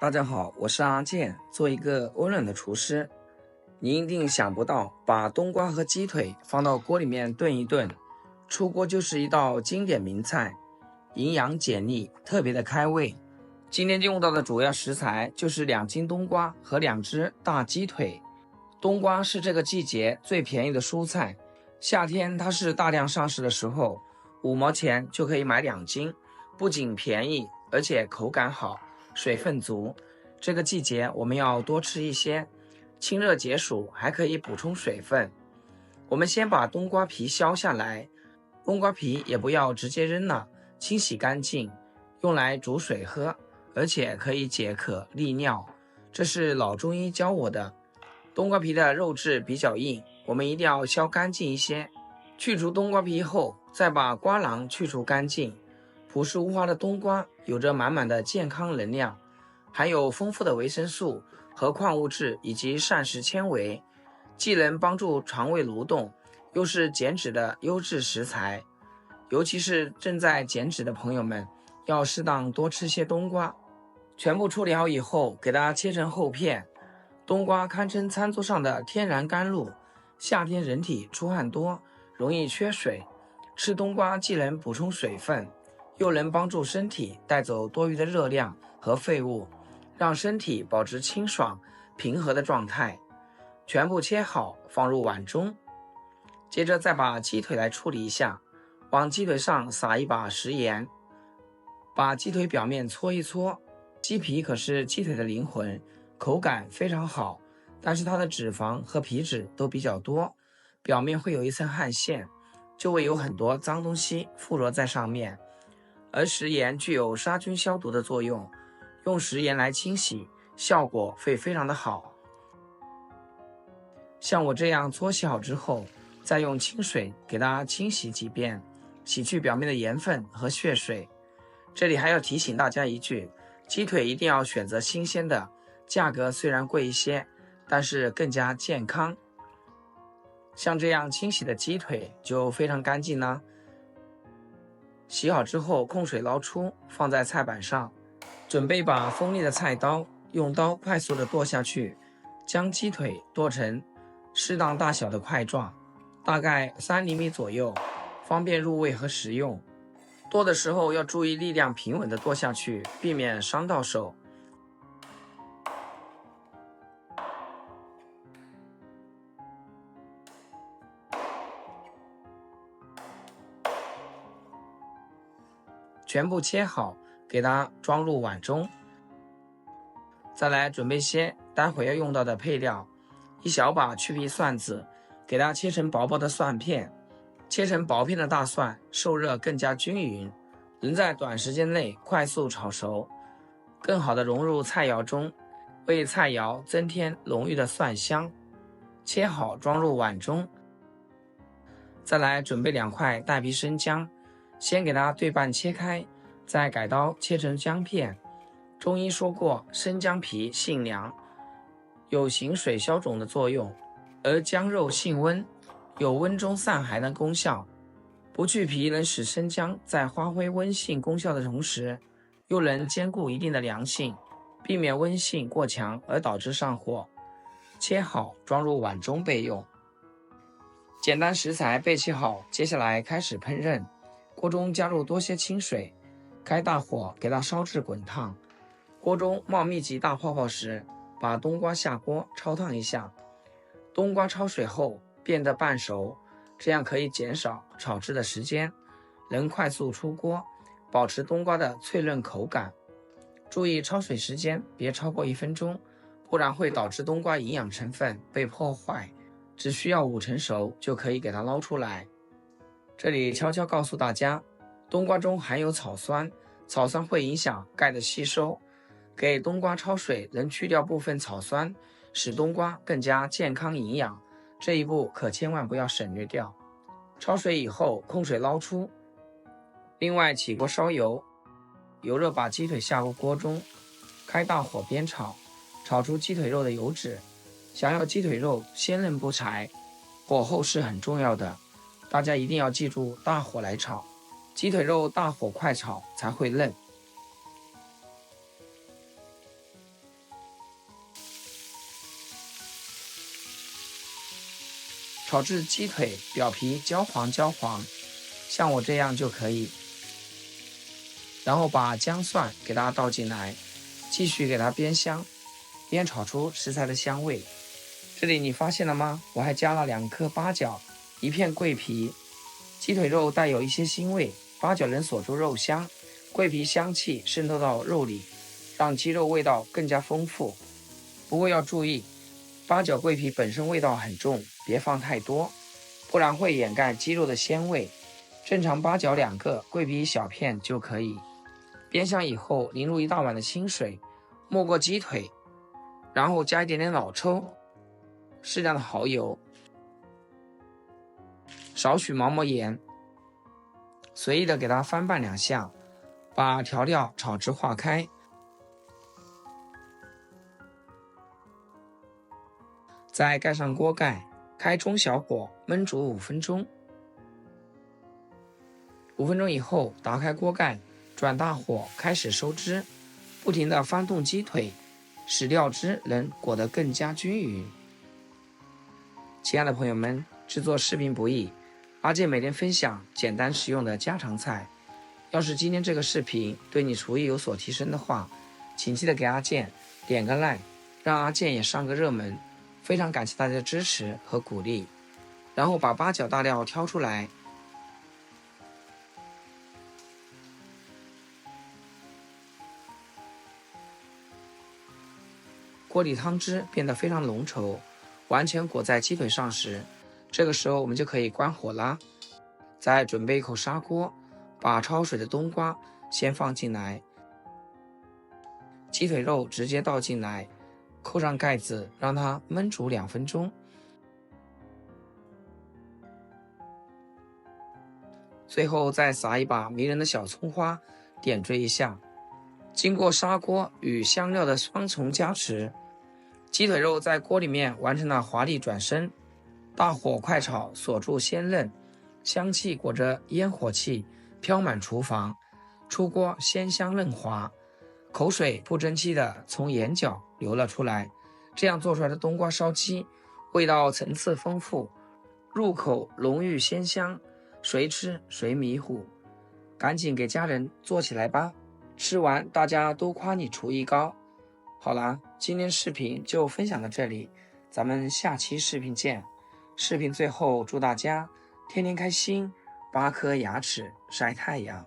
大家好，我是阿健，做一个温暖的厨师。你一定想不到，把冬瓜和鸡腿放到锅里面炖一炖，出锅就是一道经典名菜，营养简历，特别的开胃。今天用到的主要食材就是2斤冬瓜和2只大鸡腿。冬瓜是这个季节最便宜的蔬菜，夏天它是大量上市的时候，5毛钱就可以买2斤，不仅便宜，而且口感好，水分足。这个季节我们要多吃一些，清热解暑，还可以补充水分。我们先把冬瓜皮削下来，冬瓜皮也不要直接扔了，清洗干净，用来煮水喝，而且可以解渴利尿，这是老中医教我的。冬瓜皮的肉质比较硬，我们一定要削干净一些。去除冬瓜皮后，再把瓜瓤去除干净。朴实无华的冬瓜有着满满的健康能量，含有丰富的维生素和矿物质以及膳食纤维，既能帮助肠胃蠕动，又是减脂的优质食材。尤其是正在减脂的朋友们，要适当多吃些冬瓜。全部处理好以后，给它切成厚片。冬瓜堪称餐桌上的天然甘露，夏天人体出汗多，容易缺水，吃冬瓜既能补充水分，又能帮助身体带走多余的热量和废物，让身体保持清爽平和的状态。全部切好放入碗中。接着再把鸡腿来处理一下，往鸡腿上撒一把食盐，把鸡腿表面搓一搓。鸡皮可是鸡腿的灵魂，口感非常好，但是它的脂肪和皮脂都比较多，表面会有一层汗腺，就会有很多脏东西附着在上面。而食盐具有杀菌消毒的作用，用食盐来清洗，效果会非常的好。像我这样搓洗好之后，再用清水给它清洗几遍，洗去表面的盐分和血水。这里还要提醒大家一句，鸡腿一定要选择新鲜的，价格虽然贵一些，但是更加健康。像这样清洗的鸡腿就非常干净啦。洗好之后控水捞出，放在菜板上，准备把锋利的菜刀用刀快速的剁下去，将鸡腿剁成适当大小的块状，大概3厘米左右，方便入味和食用。剁的时候要注意力量平稳的剁下去，避免伤到手。全部切好，给它装入碗中。再来准备些待会要用到的配料，一小把去皮蒜子，给它切成薄薄的蒜片。切成薄片的大蒜受热更加均匀，能在短时间内快速炒熟，更好的融入菜肴中，为菜肴增添浓郁的蒜香。切好装入碗中。再来准备2块带皮生姜，先给它对半切开，再改刀切成姜片。中医说过，生姜皮性凉，有行水消肿的作用，而姜肉性温，有温中散寒的功效。不去皮能使生姜在发挥温性功效的同时，又能兼顾一定的凉性，避免温性过强而导致上火。切好装入碗中备用。简单食材备齐好，接下来开始烹饪。锅中加入多些清水，开大火给它烧至滚烫。锅中冒密集大泡泡时，把冬瓜下锅焯烫一下。冬瓜焯水后变得半熟，这样可以减少炒制的时间，能快速出锅，保持冬瓜的脆嫩口感。注意焯水时间别超过1分钟，不然会导致冬瓜营养成分被破坏。只需要5成熟就可以给它捞出来。这里悄悄告诉大家，冬瓜中含有草酸，草酸会影响钙的吸收，给冬瓜焯水能去掉部分草酸，使冬瓜更加健康营养，这一步可千万不要省略掉。焯水以后控水捞出。另外起锅烧油，油热把鸡腿下入锅中，开大火煸炒，炒出鸡腿肉的油脂。想要鸡腿肉鲜嫩不柴，火候是很重要的，大家一定要记住大火来炒，鸡腿肉大火快炒才会嫩。炒至鸡腿表皮焦黄，像我这样就可以。然后把姜蒜给它倒进来，继续给它煸香，煸炒出食材的香味。这里你发现了吗？我还加了2颗八角，1片桂皮。鸡腿肉带有一些腥味，八角能锁住肉香，桂皮香气渗透到肉里，让鸡肉味道更加丰富。不过要注意，八角桂皮本身味道很重，别放太多，不然会掩盖鸡肉的鲜味。正常八角2个，桂皮1小片就可以。煸香以后，淋入1大碗的清水，没过鸡腿，然后加一点点老抽，适量的蚝油，少许毛末盐，随意的给它翻拌2下，把调料炒至化开，再盖上锅盖，开中小火焖煮5分钟。5分钟以后，打开锅盖，转大火开始收汁，不停地翻动鸡腿，使料汁能裹得更加均匀。亲爱的朋友们，制作视频不易，阿健每天分享简单实用的家常菜。要是今天这个视频对你厨艺有所提升的话，请记得给阿健点个 like， 让阿健也上个热门。非常感谢大家的支持和鼓励。然后把八角大料挑出来，锅里汤汁变得非常浓稠，完全裹在鸡腿上时，这个时候我们就可以关火啦。再准备一口砂锅，把焯水的冬瓜先放进来，鸡腿肉直接倒进来，扣上盖子，让它焖煮2分钟。最后再撒一把迷人的小葱花，点缀一下。经过砂锅与香料的双重加持，鸡腿肉在锅里面完成了华丽转身。大火快炒，锁住鲜嫩，香气裹着烟火气飘满厨房，出锅鲜香嫩滑，口水不争气的从眼角流了出来。这样做出来的冬瓜烧鸡，味道层次丰富，入口浓郁鲜香，谁吃谁迷糊。赶紧给家人做起来吧，吃完大家都夸你厨艺高。好啦，今天视频就分享到这里，咱们下期视频见。视频最后祝大家天天开心，8颗牙齿晒太阳。